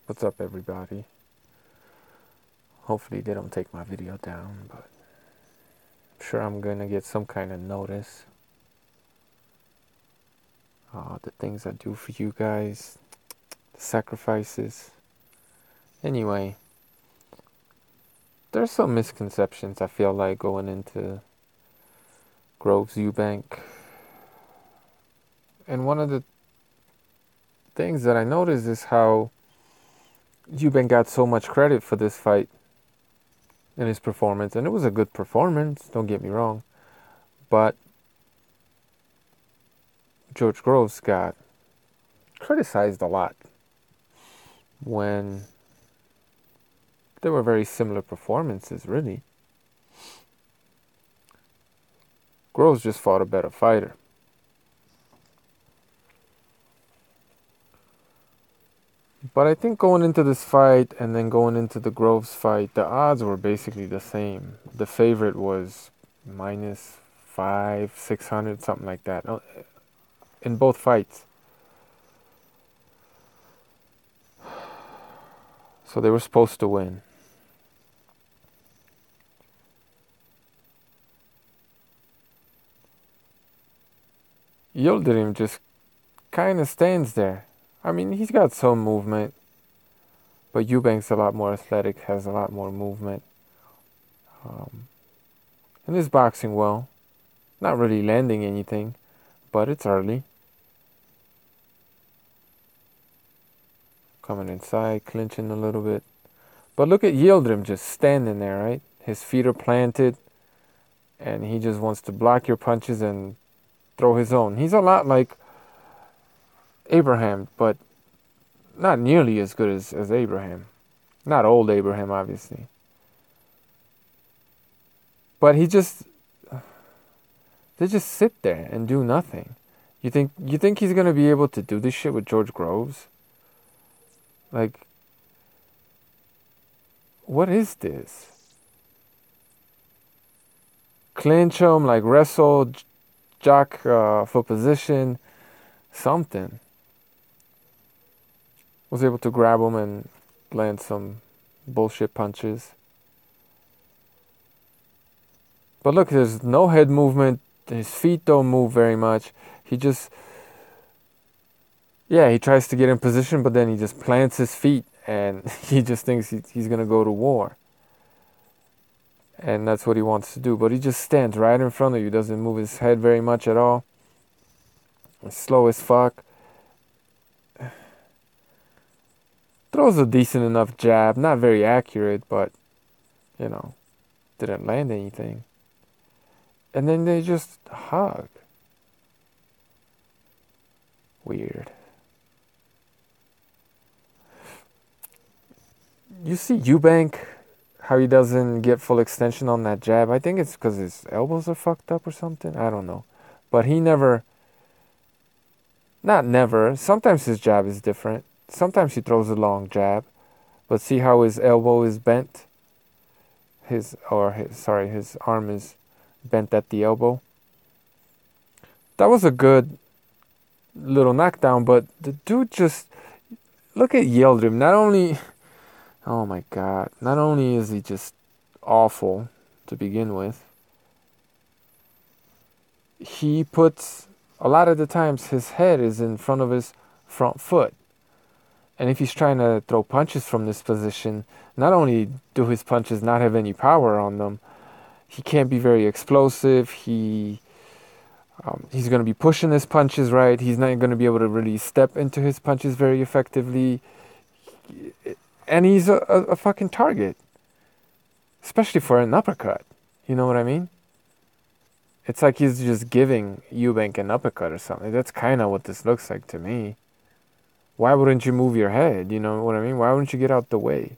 What's up, everybody? Hopefully they don't take my video down, but I'm sure I'm gonna get some kind of notice. The things I do for you guys, the sacrifices. Anyway, there's some misconceptions I feel like going into Groves Eubank. And one of the things that I noticed is how Eubank got so much credit for this fight in his performance. And it was a good performance, don't get me wrong. But George Groves got criticized a lot when they were very similar performances, really. Groves just fought a better fighter. But I think going into this fight and then going into the Groves fight, the odds were basically the same. The favorite was minus 600, something like that, in both fights. So they were supposed to win. Yildirim just kind of stands there. I mean, he's got some movement, but Eubank's a lot more athletic, has a lot more movement. And is boxing well. Not really landing anything, but it's early. Coming inside, clinching a little bit. But look at Yildirim just standing there, right? His feet are planted, and he just wants to block your punches and throw his own. He's a lot like Abraham, but not nearly as good as Abraham. Not old Abraham, obviously. But they just sit there and do nothing. You think he's gonna be able to do this shit with George Groves? Like, what is this? Clinch him, like wrestle, jock for position, something. Was able to grab him and land some bullshit punches. But look, there's no head movement. His feet don't move very much. He tries to get in position, but then he just plants his feet and he just thinks he's going to go to war. And that's what he wants to do. But he just stands right in front of you, doesn't move his head very much at all. He's slow as fuck. Throws a decent enough jab. Not very accurate, but, didn't land anything. And then they just hug. Weird. You see Eubank, how he doesn't get full extension on that jab. I think it's because his elbows are fucked up or something. I don't know. But he not never, sometimes his jab is different. Sometimes he throws a long jab. But see how his elbow is bent? His arm is bent at the elbow. That was a good little knockdown, but the dude just... Look at Yildirim. Oh my god. Not only is he just awful to begin with, he puts... A lot of the times his head is in front of his front foot. And if he's trying to throw punches from this position, not only do his punches not have any power on them, he can't be very explosive. He's going to be pushing his punches, right? He's not going to be able to really step into his punches very effectively. And he's a fucking target. Especially for an uppercut. You know what I mean? It's like he's just giving Eubank an uppercut or something. That's kind of what this looks like to me. Why wouldn't you move your head? You know what I mean? Why wouldn't you get out the way?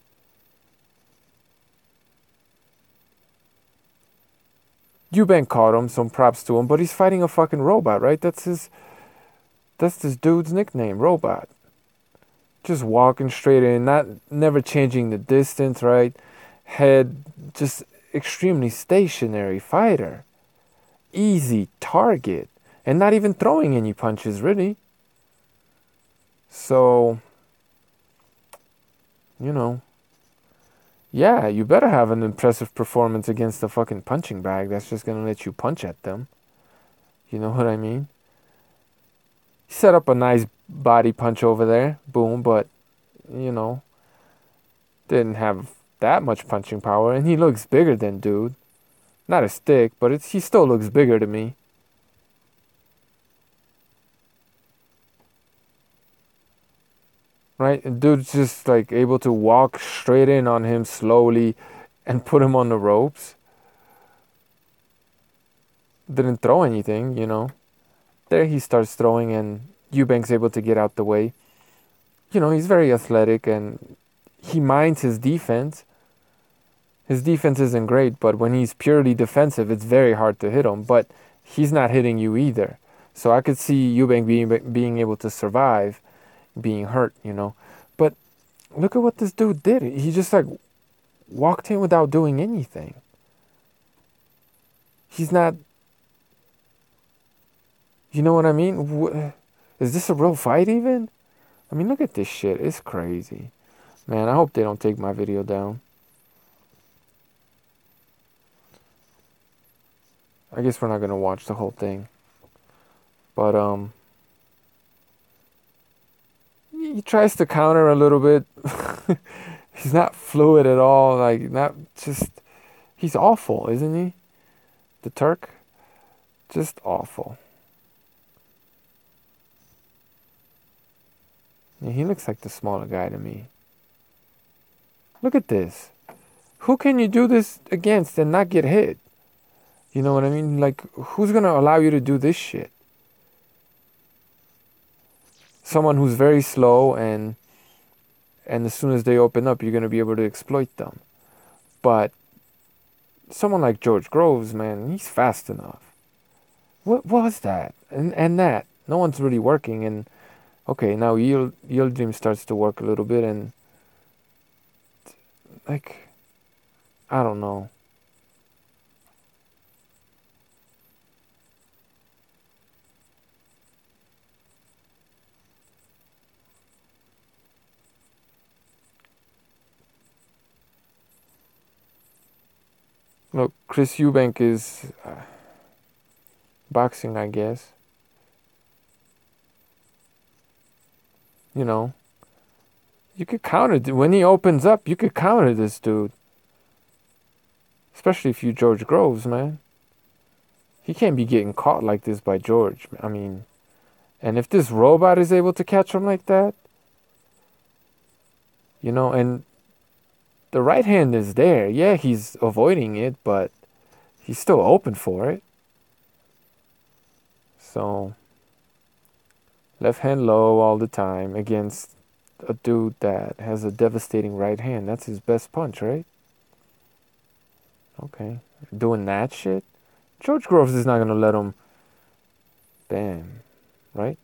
Eubank caught him, some props to him, but he's fighting a fucking robot, right? That's this dude's nickname, Robot. Just walking straight in, never changing the distance, right? Head, just extremely stationary fighter. Easy target. And not even throwing any punches, really. So, you know, yeah, you better have an impressive performance against the fucking punching bag that's just gonna let you punch at them. You know what I mean? He set up a nice body punch over there, boom, but, you know, didn't have that much punching power, and he looks bigger than dude. Not as thick, but he still looks bigger to me. Right? And dude's just like able to walk straight in on him slowly and put him on the ropes. Didn't throw anything, you know. There he starts throwing, and Eubank's able to get out the way. You know, he's very athletic and he minds his defense. His defense isn't great, but when he's purely defensive, it's very hard to hit him. But he's not hitting you either. So I could see Eubank being able to survive being hurt, you know. But look at what this dude did. He just like walked in without doing anything. He's not, you know what I mean? Is this a real fight even? I mean, look at this shit. It's crazy. Man, I hope they don't take my video down. I guess we're not going to watch the whole thing. But, he tries to counter a little bit. He's not fluid at all. Like, not just, he's awful, isn't he? The Turk? Just awful. Yeah, he looks like the smaller guy to me. Look at this. Who can you do this against and not get hit? You know what I mean? Like, who's going to allow you to do this shit? Someone who's very slow, and as soon as they open up, you're going to be able to exploit them. But someone like George Groves, man, he's fast enough. What was that? And that. No one's really working. And, okay, now Yildirim starts to work a little bit, and, like, I don't know. Look, Chris Eubank is boxing, I guess. You know, you could counter when he opens up. You could counter this dude, especially if you George Groves, man. He can't be getting caught like this by George. I mean, and if this robot is able to catch him like that, you know, and the right hand is there. Yeah, he's avoiding it, but he's still open for it. So, left hand low all the time against a dude that has a devastating right hand. That's his best punch, right? Okay. Doing that shit? George Groves is not going to let him. Damn. Right?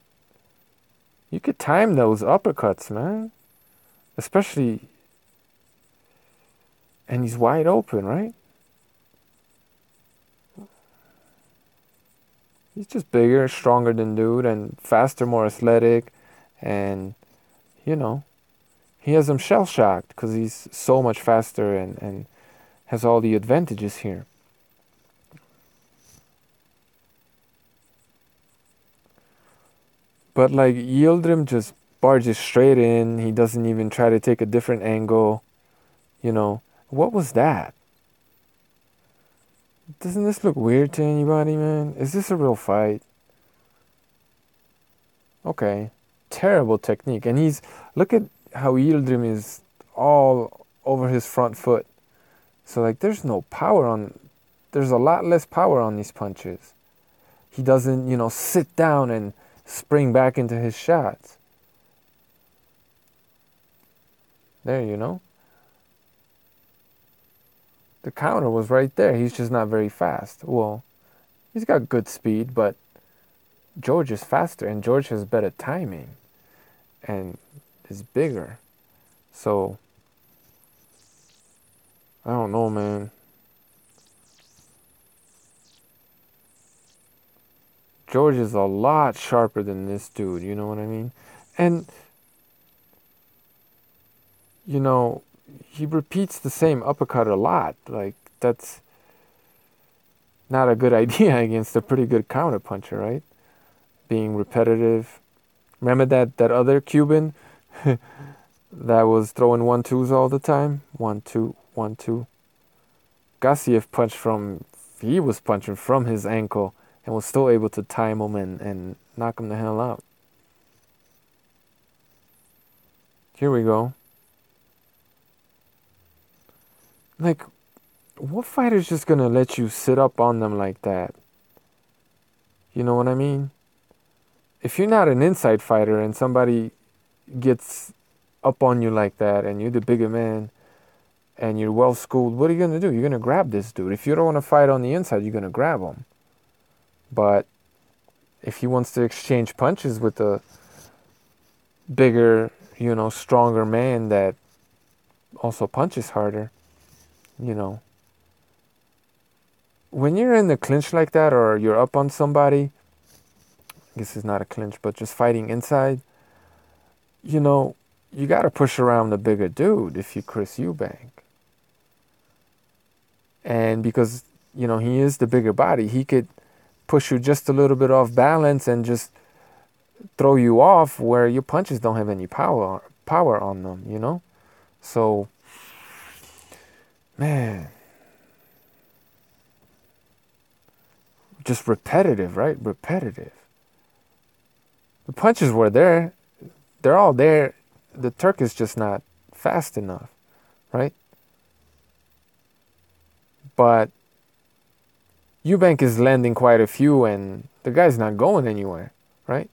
You could time those uppercuts, man. Especially. And he's wide open, right? He's just bigger, stronger than dude, and faster, more athletic. And, you know, he has him shell shocked because he's so much faster and has all the advantages here. But like Yildirim just barges straight in. He doesn't even try to take a different angle. You know, what was that? Doesn't this look weird to anybody, man? Is this a real fight? Okay. Terrible technique. And look at how Yildirim is all over his front foot. So like there's a lot less power on these punches. He doesn't, sit down and spring back into his shots. There, the counter was right there. He's just not very fast. Well, he's got good speed, but George is faster, and George has better timing and is bigger. So, I don't know, man. George is a lot sharper than this dude, you know what I mean? And you know, he repeats the same uppercut a lot. Like, that's not a good idea against a pretty good counter puncher, right? Being repetitive. Remember that other Cuban that was throwing 1-2s all the time? 1-2, 1-2. Gassiev punched from, he was punching from his ankle and was still able to time him and knock him the hell out. Here we go. Like, what fighter's just gonna let you sit up on them like that? You know what I mean? If you're not an inside fighter and somebody gets up on you like that and you're the bigger man and you're well schooled, what are you gonna do? You're gonna grab this dude. If you don't want to fight on the inside, you're gonna grab him. But if he wants to exchange punches with a bigger, stronger man that also punches harder, you know, when you're in the clinch like that or you're up on somebody, I guess it's not a clinch, but just fighting inside, you got to push around the bigger dude if you're Chris Eubank. And because, he is the bigger body, he could push you just a little bit off balance and just throw you off where your punches don't have any power on them, So, man, just repetitive, right? Repetitive. The punches were there. They're all there. The Turk is just not fast enough, right? But Eubank is landing quite a few and the guy's not going anywhere, right?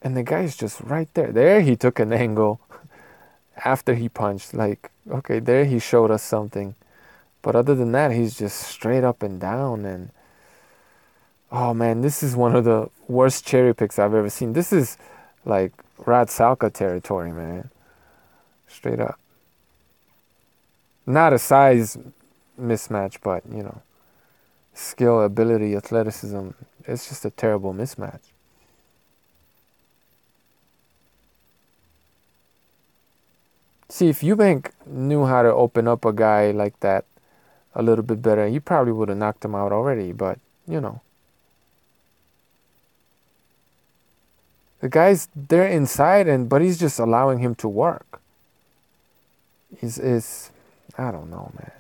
And the guy's just right there. There he took an angle after he punched. Like, okay, there he showed us something. But other than that, he's just straight up and down. And, oh man, this is one of the worst cherry picks I've ever seen. This is like Rad Salka territory, man. Straight up. Not a size mismatch, but, skill, ability, athleticism. It's just a terrible mismatch. See, if Eubank knew how to open up a guy like that a little bit better, he probably would have knocked him out already. But, the guy's there inside, but he's just allowing him to work. I don't know, man.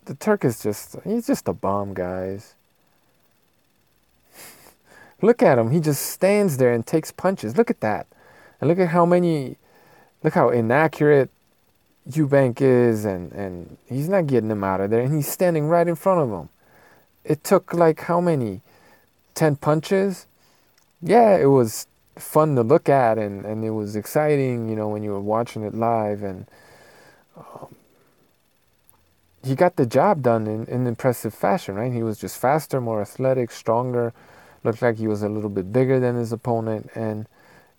The Turk is he's just a bum, guys. Look at him. He just stands there and takes punches. Look at that. And look how inaccurate Eubank is, and he's not getting him out of there, and he's standing right in front of him. It took like how many? 10 punches? Yeah, it was fun to look at, and it was exciting, when you were watching it live, and he got the job done in impressive fashion, right? He was just faster, more athletic, stronger, looked like he was a little bit bigger than his opponent, and,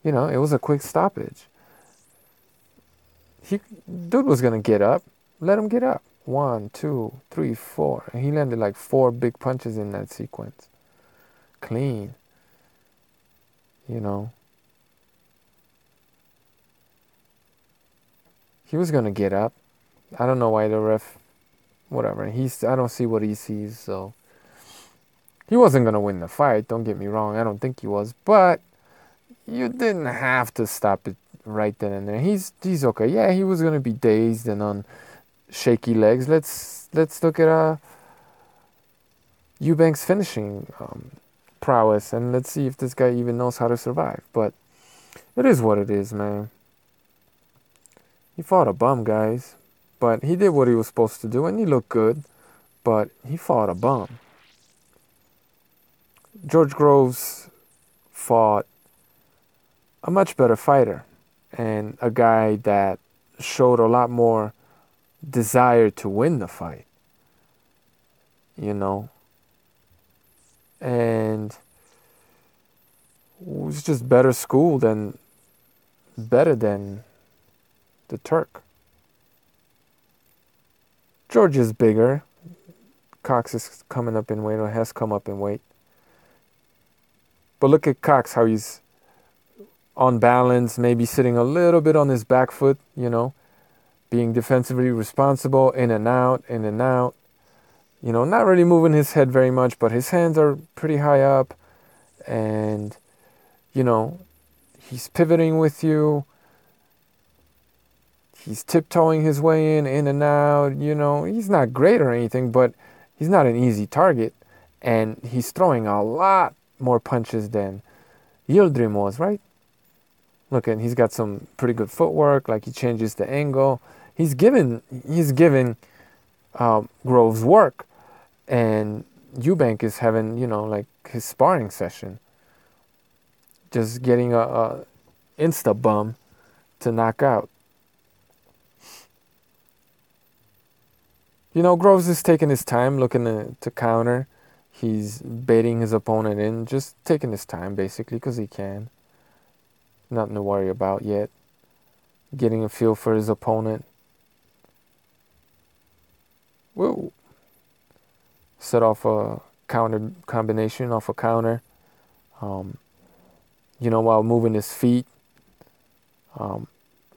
it was a quick stoppage. Dude was going to get up. Let him get up. 1, 2, 3, 4. And he landed like 4 big punches in that sequence. Clean. He was going to get up. I don't know why the ref, whatever. I don't see what he sees, so. He wasn't going to win the fight, don't get me wrong. I don't think he was. But you didn't have to stop it right then and there. He's okay. Yeah, he was going to be dazed and on shaky legs. Let's look at Eubank's finishing prowess, and let's see if this guy even knows how to survive. But it is what it is, man. He fought a bum, guys. But he did what he was supposed to do, and he looked good. But he fought a bum. George Groves fought a much better fighter and a guy that showed a lot more desire to win the fight, and was just better schooled and better than the Turk. George is bigger. Cox is coming up in weight, or has come up in weight. But look at Cox, how he's on balance, maybe sitting a little bit on his back foot, being defensively responsible, in and out, in and out. Not really moving his head very much, but his hands are pretty high up, and, he's pivoting with you. He's tiptoeing his way in and out. He's not great or anything, but he's not an easy target, and he's throwing a lot more punches than Yildirim was, right? Look, and he's got some pretty good footwork. Like, he changes the angle. He's giving Groves work, and Eubank is having like his sparring session, just getting a insta bum to knock out. Groves is taking his time, looking to counter. He's baiting his opponent in, just taking his time, basically, because he can. Nothing to worry about yet. Getting a feel for his opponent. Whoa. Set off a counter combination, off a counter. While moving his feet. And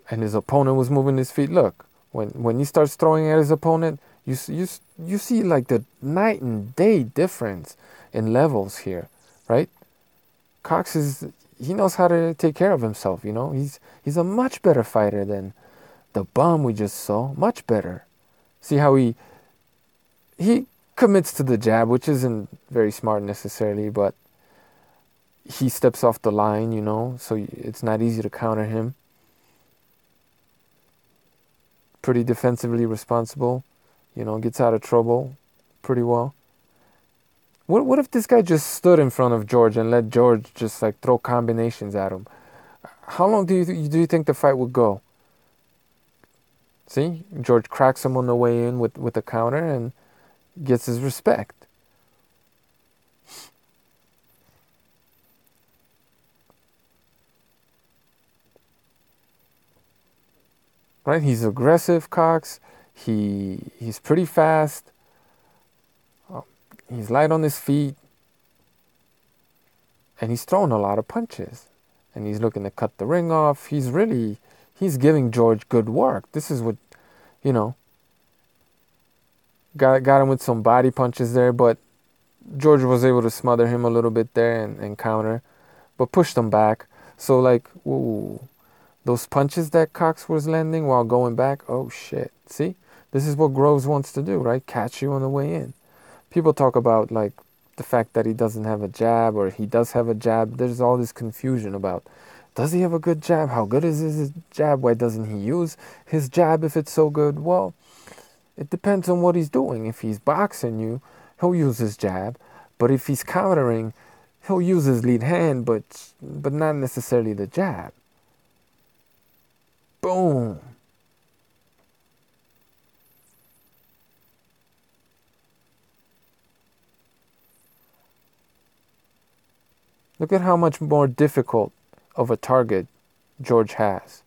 his opponent was moving his feet. Look, when he starts throwing at his opponent, you see like the night and day difference in levels here, right? Cox he knows how to take care of himself, He's a much better fighter than the bum we just saw. Much better. See how he commits to the jab, which isn't very smart necessarily, but he steps off the line, so it's not easy to counter him. Pretty defensively responsible, gets out of trouble pretty well. What if this guy just stood in front of George and let George just like throw combinations at him? How long do you think the fight would go? See, George cracks him on the way in with a counter and gets his respect. Right? He's aggressive, Cox. He's pretty fast. He's light on his feet. And he's throwing a lot of punches. And he's looking to cut the ring off. He's giving George good work. This is what, got him with some body punches there, but George was able to smother him a little bit there and counter, but pushed him back. So like, ooh, those punches that Cox was landing while going back, oh shit. See? This is what Groves wants to do, right? Catch you on the way in. People talk about like the fact that he doesn't have a jab, or he does have a jab. There's all this confusion about, does he have a good jab? How good is his jab? Why doesn't he use his jab if it's so good? Well, it depends on what he's doing. If he's boxing you, he'll use his jab. But if he's countering, he'll use his lead hand, but not necessarily the jab. Boom. Look at how much more difficult of a target George has.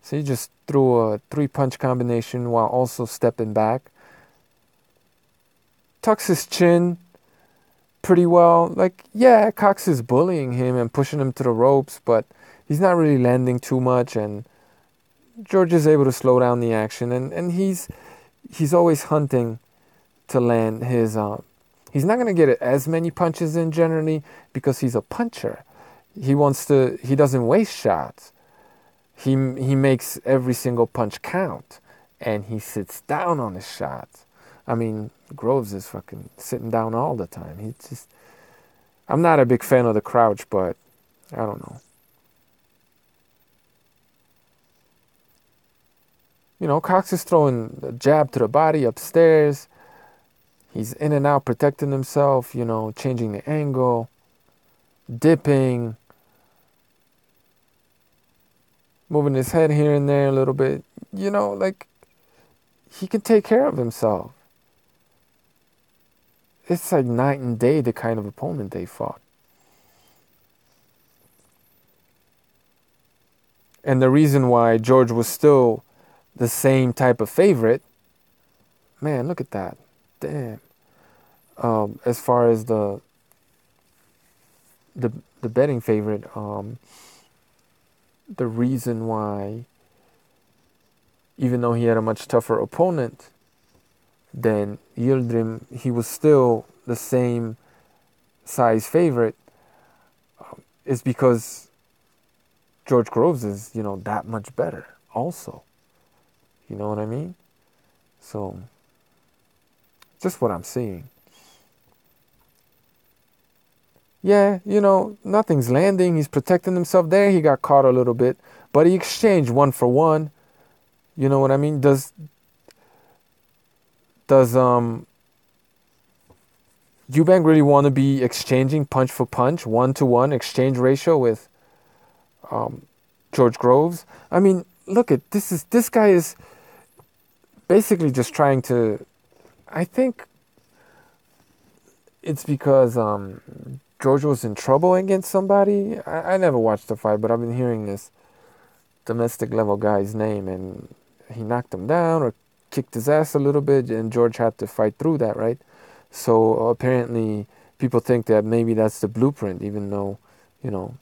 See, just threw a 3-punch combination while also stepping back. Tucks his chin pretty well. Like, yeah, Cox is bullying him and pushing him to the ropes, but he's not really landing too much, and George is able to slow down the action, and he's always hunting to land his he's not going to get as many punches in generally because he's a puncher. He doesn't waste shots. He makes every single punch count, and he sits down on his shots. I mean, Groves is fucking sitting down all the time. I'm not a big fan of the crouch, but I don't know. Cox is throwing a jab to the body upstairs. He's in and out protecting himself, changing the angle, dipping, moving his head here and there a little bit. Like, he can take care of himself. It's like night and day the kind of opponent they fought. And the reason why George was still the same type of favorite man, look at that. Damn. As far as the the betting favorite, the reason why, even though he had a much tougher opponent than Yildirim, he was still the same size favorite, is because George Groves is, that much better also. You know what I mean? So, just what I'm seeing. Yeah, nothing's landing. He's protecting himself there. He got caught a little bit, but he exchanged 1 for 1. You know what I mean? Does Eubank really want to be exchanging punch for punch, 1-to-1 exchange ratio with George Groves? I mean, look at this guy is basically just trying to. I think it's because George was in trouble against somebody. I never watched the fight, but I've been hearing this domestic level guy's name, and he knocked him down or kicked his ass a little bit, and George had to fight through that, right? So apparently people think that maybe that's the blueprint, even though, no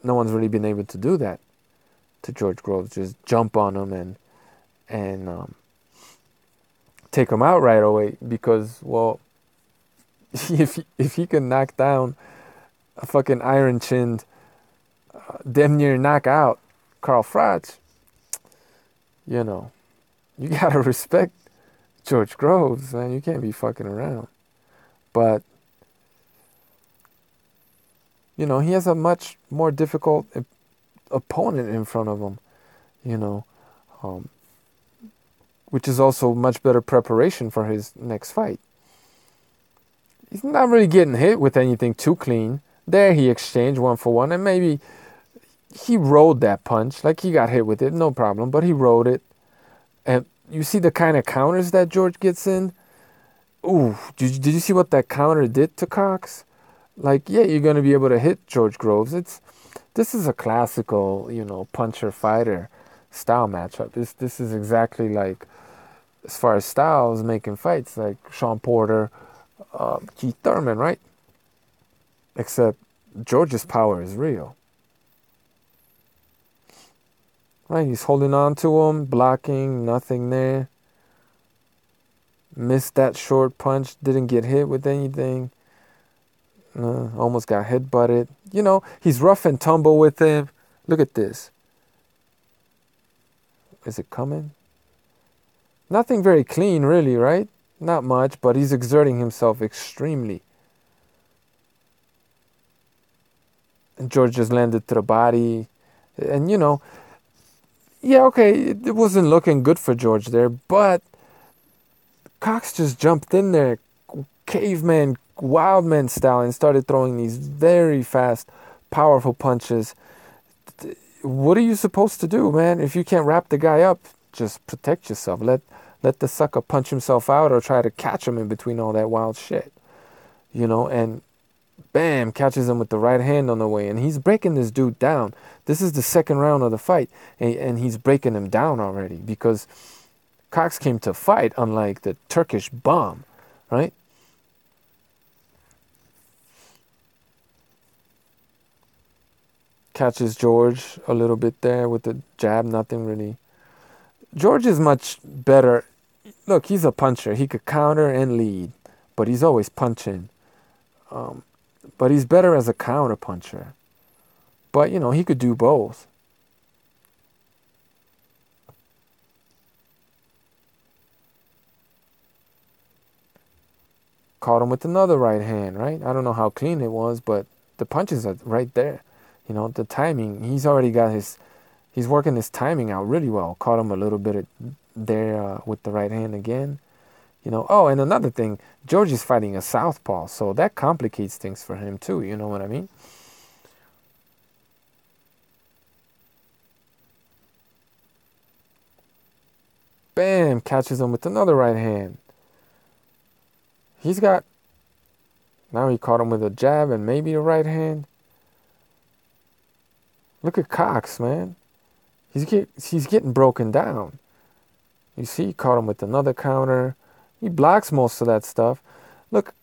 one's really been able to do that to George Groves. Just jump on him and take him out right away, because, well, if he can knock down a fucking iron-chinned, damn near knockout Carl Froch, you gotta respect George Groves, man. You can't be fucking around. But, he has a much more difficult opponent in front of him, um, which is also much better preparation for his next fight. He's not really getting hit with anything too clean. There he exchanged 1-for-1, and maybe he rode that punch. Like, he got hit with it, no problem, but he rode it. And you see the kind of counters that George gets in? Ooh, did you see what that counter did to Cox? Like, yeah, you're going to be able to hit George Groves. This is a classical, puncher fighter style matchup. This is exactly like, as far as styles making fights, like Sean Porter, Keith Thurman, right? Except George's power is real. Right, he's holding on to him, blocking, nothing there. Missed that short punch, didn't get hit with anything. Almost got head butted. He's rough and tumble with him. Look at this. Is it coming? Nothing very clean, really, right? Not much, but he's exerting himself extremely. And George just landed to the body. And, yeah, okay, it wasn't looking good for George there, but Cox just jumped in there, caveman, wildman style, and started throwing these very fast, powerful punches. What are you supposed to do, man? If you can't wrap the guy up, just protect yourself. Let the sucker punch himself out or try to catch him in between all that wild shit. And bam, catches him with the right hand on the way. And he's breaking this dude down. This is the second round of the fight, and he's breaking him down already, because Cox came to fight, unlike the Turkish bomb, right? Catches George a little bit there with the jab, nothing really. George is much better. Look, he's a puncher. He could counter and lead, but he's always punching. But he's better as a counter puncher. But, he could do both. Caught him with another right hand, right? I don't know how clean it was, but the punches are right there. The timing, he's already got he's working his timing out really well. Caught him a little bit there with the right hand again. Oh, and another thing, George is fighting a southpaw, so that complicates things for him too, you know what I mean? Bam, catches him with another right hand. Now he caught him with a jab and maybe a right hand. Look at Cox, man. He's getting broken down. You see, he caught him with another counter. He blocks most of that stuff. Look,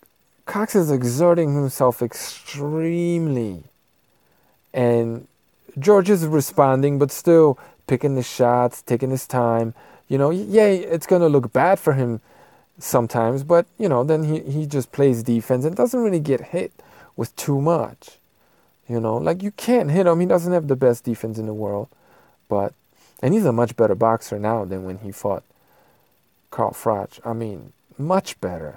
Cox is exerting himself extremely. And George is responding, but still picking the shots, taking his time. Yeah, it's going to look bad for him sometimes, but, then he just plays defense and doesn't really get hit with too much. Like you can't hit him. He doesn't have the best defense in the world. And he's a much better boxer now than when he fought Carl Froch. I mean, much better.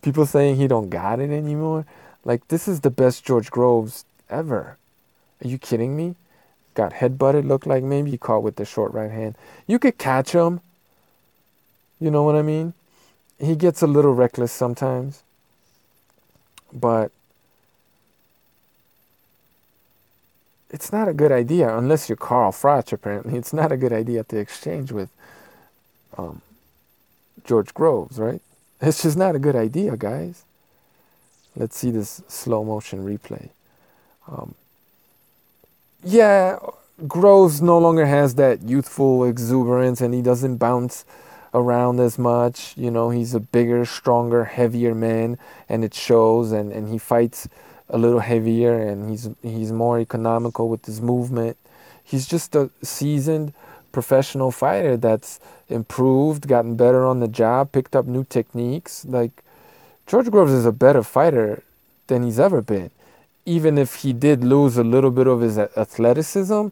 People saying he don't got it anymore. Like, this is the best George Groves ever. Are you kidding me? Got headbutted, looked like maybe he caught with the short right hand. You could catch him. You know what I mean? He gets a little reckless sometimes. But it's not a good idea, unless you're Carl Froch, apparently. It's not a good idea to exchange with George Groves, right? It's just not a good idea, guys. Let's see this slow motion replay. Yeah, Groves no longer has that youthful exuberance and he doesn't bounce around as much. He's a bigger, stronger, heavier man and it shows, and he fights a little heavier and he's more economical with his movement. He's just a seasoned professional fighter that's improved, gotten better on the job, picked up new techniques. Like, George Groves is a better fighter than he's ever been. Even if he did lose a little bit of his athleticism,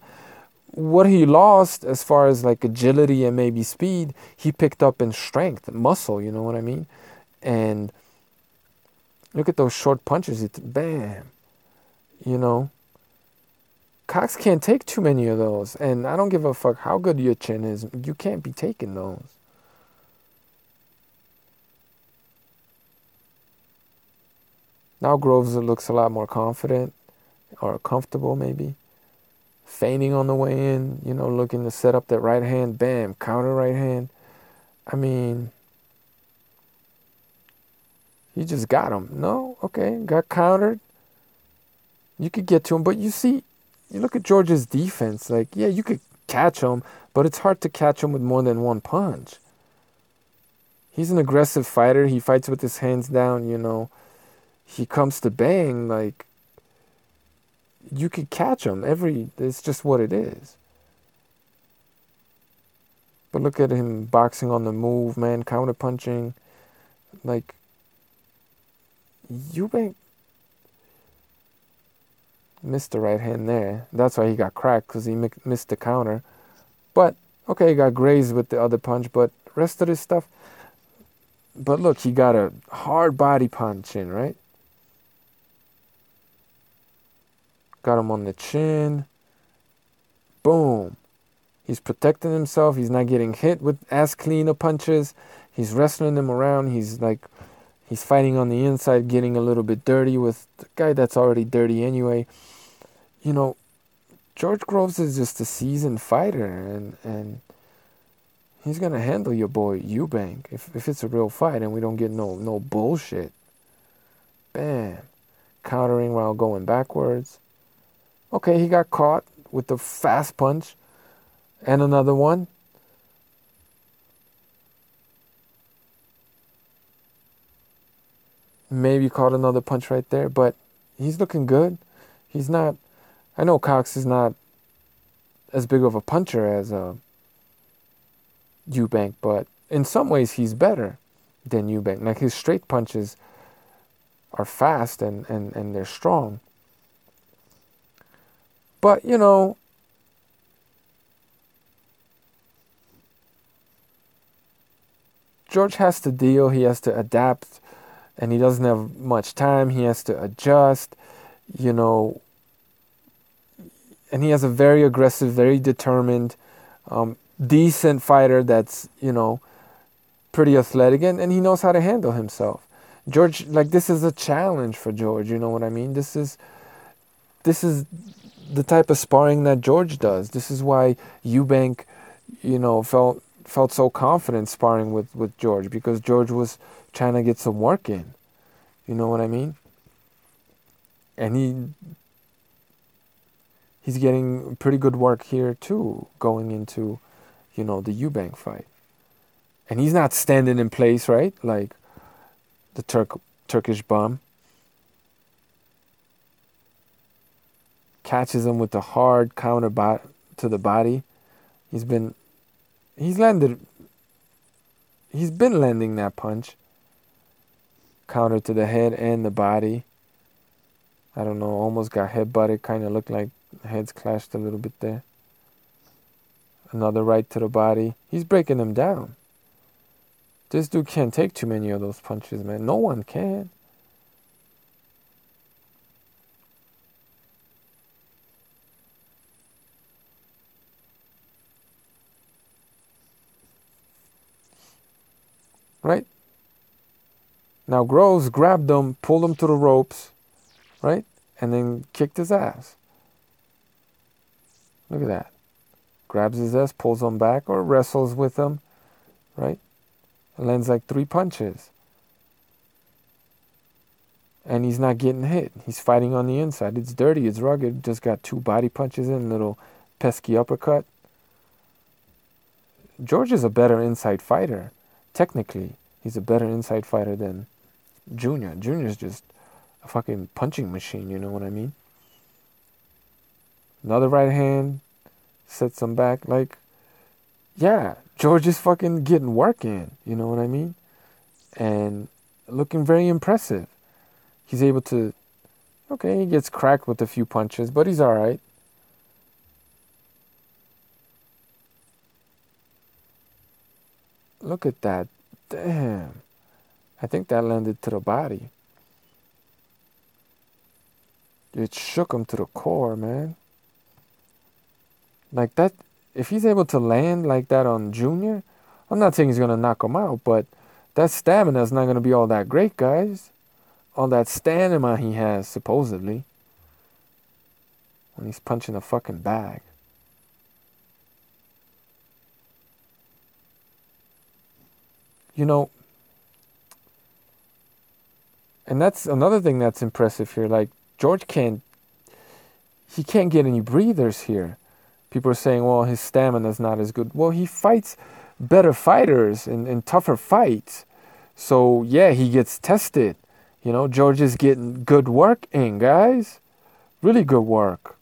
what he lost as far as like agility and maybe speed, he picked up in strength, muscle, you know what I mean? And look at those short punches. Bam. Cox can't take too many of those. And I don't give a fuck how good your chin is. You can't be taking those. Now Groves looks a lot more confident or comfortable maybe. Feigning on the way in, looking to set up that right hand. Bam, counter right hand. I mean, he just got him. No? Okay, got countered. You could get to him, but you look at George's defense. Like, yeah, you could catch him, but it's hard to catch him with more than one punch. He's an aggressive fighter. He fights with his hands down, He comes to bang, like, you could catch him. It's just what it is. But look at him boxing on the move, man, counter punching. Like, Eubank missed the right hand there. That's why he got cracked, because he missed the counter. But, okay, he got grazed with the other punch, but rest of this stuff. But look, he got a hard body punch in, right? Got him on the chin. Boom. He's protecting himself. He's not getting hit with as clean of punches. He's wrestling him around. He's fighting on the inside, getting a little bit dirty with the guy that's already dirty anyway. George Groves is just a seasoned fighter, and he's going to handle your boy Eubank if it's a real fight and we don't get no bullshit. Bam. Countering while going backwards. Okay, he got caught with the fast punch. And another one. Maybe caught another punch right there, but he's looking good. He's not... I know Cox is not as big of a puncher as Eubank, but in some ways he's better than Eubank. Like, his straight punches are fast and they're strong. But, George has to deal. He has to adapt, and he doesn't have much time. He has to adjust, and he has a very aggressive, very determined, decent fighter that's, pretty athletic, and he knows how to handle himself. George, like, this is a challenge for George, you know what I mean? This is the type of sparring that George does. This is why Eubank, felt so confident sparring with George, because George was trying to get some work in. You know what I mean? And he's getting pretty good work here too, going into, the Eubank fight. And he's not standing in place, right? Like the Turkish bum. Catches him with the hard counter to the body. He's been he's landed he's been landing that punch. Counter to the head and the body. I don't know, almost got headbutted, kinda looked like heads clashed a little bit there. Another right to the body. He's breaking him down. This dude can't take too many of those punches, man. No one can. Right? Now Groves grabbed him, pulled him to the ropes, right? And then kicked his ass. Look at that. Grabs his ass, pulls him back, or wrestles with him, right? Lands like 3 punches. And he's not getting hit. He's fighting on the inside. It's dirty, it's rugged. Just got 2 body punches in, little pesky uppercut. George is a better inside fighter. Technically, he's a better inside fighter than Junior. Junior's just a fucking punching machine, you know what I mean? Another right hand, sets him back. Like, yeah, George is fucking getting work in, you know what I mean? And looking very impressive. He's able to, okay, he gets cracked with a few punches, but he's alright. Look at that. Damn. I think that landed to the body. It shook him to the core, man. Like that, if he's able to land like that on Junior, I'm not saying he's going to knock him out, but that stamina is not going to be all that great, guys. All that stamina he has, supposedly, when he's punching a fucking bag. You know, and that's another thing that's impressive here. Like, George can't get any breathers here. People are saying, well, his stamina's not as good. Well, he fights better fighters in tougher fights. So, yeah, he gets tested. You know, George is getting good work in, guys. Really good work.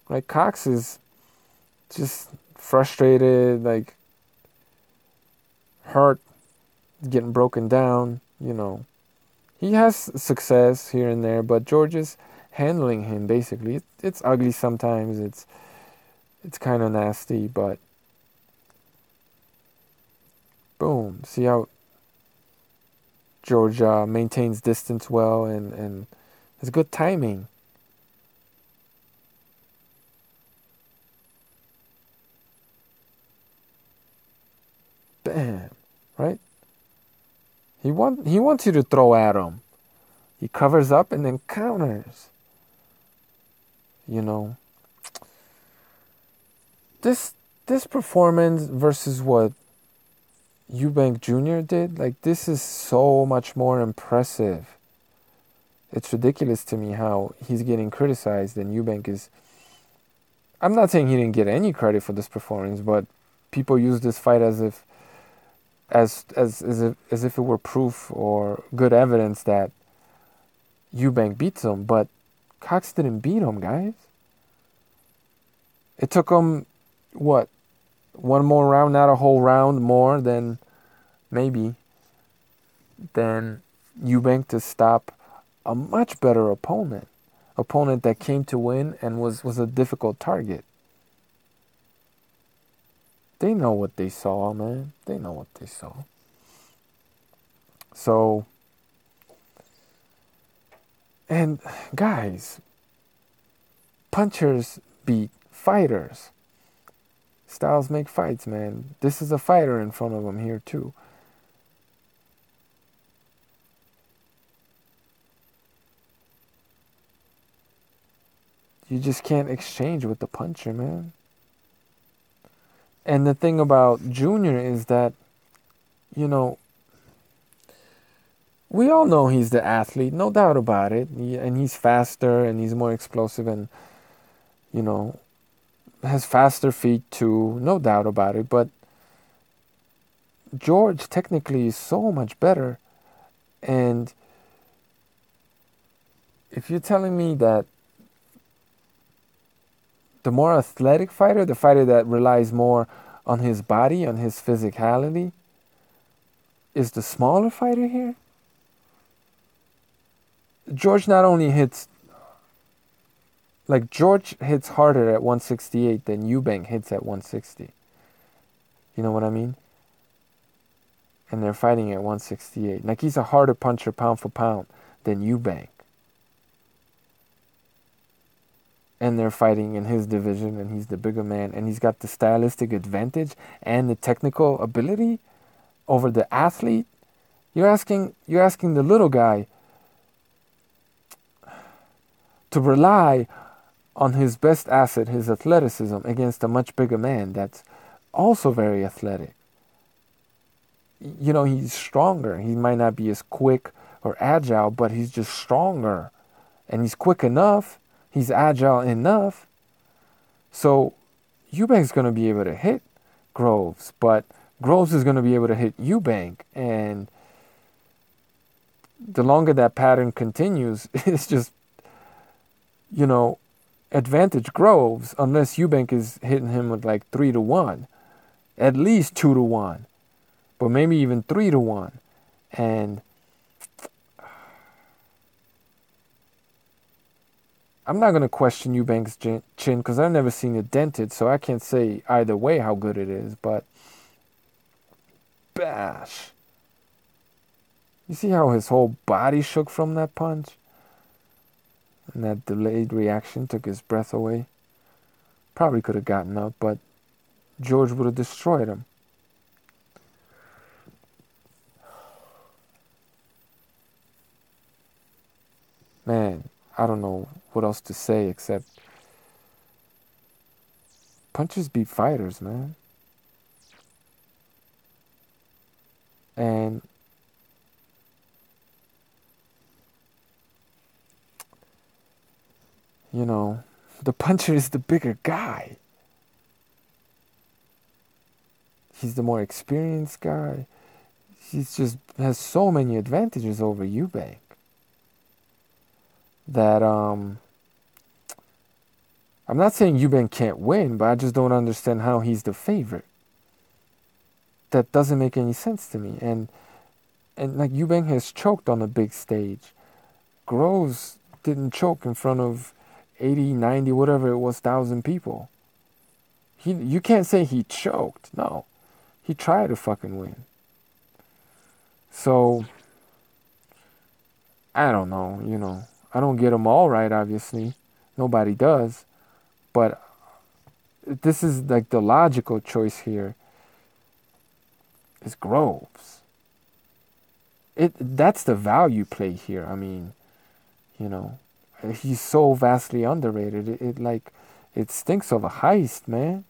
Like, Cox is just frustrated, like, hurt, getting broken down, you know. He has success here and there, but George is handling him, basically. It's ugly sometimes. It's kind of nasty, but boom. See how George maintains distance well and has good timing. Bam, right? He wants you to throw at him. He covers up and then counters. You know, this performance versus what Eubank Jr. did, like, this is so much more impressive. It's ridiculous to me how he's getting criticized and Eubank is. I'm not saying he didn't get any credit for this performance, but people use this fight as if it were proof or good evidence that Eubank beats him, but Cox didn't beat him, guys. It took him, what, one more round, not a whole round more than Eubank to stop a much better opponent that came to win and was a difficult target. They know what they saw, man. They know what they saw. So, and guys, punchers beat fighters. Styles make fights, man. This is a fighter in front of him here too. You just can't exchange with the puncher, man. And the thing about Junior is that, you know, we all know he's the athlete, no doubt about it. And he's faster and he's more explosive. And you know, has faster feet too, no doubt about it. But George technically is so much better. And if you're telling me that the more athletic fighter, the fighter that relies more on his body, on his physicality, is the smaller fighter here, George not only hits, like George hits harder at 168 than Eubank hits at 160. You know what I mean? And they're fighting at 168. Like he's a harder puncher pound for pound than Eubank. And they're fighting in his division and he's the bigger man and he's got the stylistic advantage and the technical ability over the athlete. You're asking the little guy to rely on his best asset, his athleticism, against a much bigger man that's also very athletic. You know, he's stronger. He might not be as quick or agile, but he's just stronger. And he's quick enough. He's agile enough. So Eubank's going to be able to hit Groves, but Groves is going to be able to hit Eubank. And the longer that pattern continues, it's just, you know, advantage Groves unless Eubank is hitting him with like 3-1, at least 2-1, but maybe even 3-1. And I'm not going to question Eubank's chin because I've never seen it dented, so I can't say either way how good it is, but bash. You see how his whole body shook from that punch? And that delayed reaction took his breath away. Probably could have gotten up, but George would have destroyed him. Man, I don't know what else to say except punches beat fighters, man. And you know, the puncher is the bigger guy. He's the more experienced guy. He's just has so many advantages over Eubank that I'm not saying Eubank can't win, but I just don't understand how he's the favorite. That doesn't make any sense to me. And like Eubank has choked on a big stage. Groves didn't choke in front of 80, 90, whatever it was, 1,000 people. You can't say he choked. No. He tried to fucking win. So, I don't know, you know. I don't get them all right, obviously. Nobody does. But this is like the logical choice here is Groves. That's the value play here. I mean, you know, he's so vastly underrated. It stinks of a heist, man.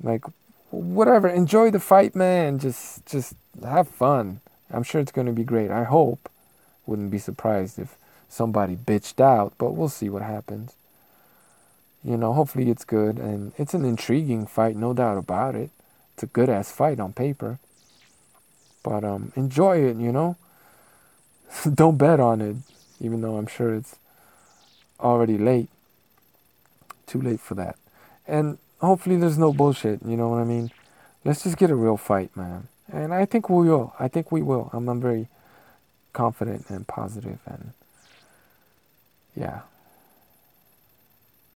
Like, whatever, enjoy the fight, man. Just have fun. I'm sure it's going to be great. I hope. Wouldn't be surprised if somebody bitched out, but we'll see what happens. You know, hopefully it's good, and it's an intriguing fight, no doubt about it. It's a good ass fight on paper. But enjoy it, you know. Don't bet on it, even though I'm sure it's already late. Too late for that. And hopefully there's no bullshit, you know what I mean? Let's just get a real fight, man. And I think we will. I think we will. I'm very confident and positive, and yeah.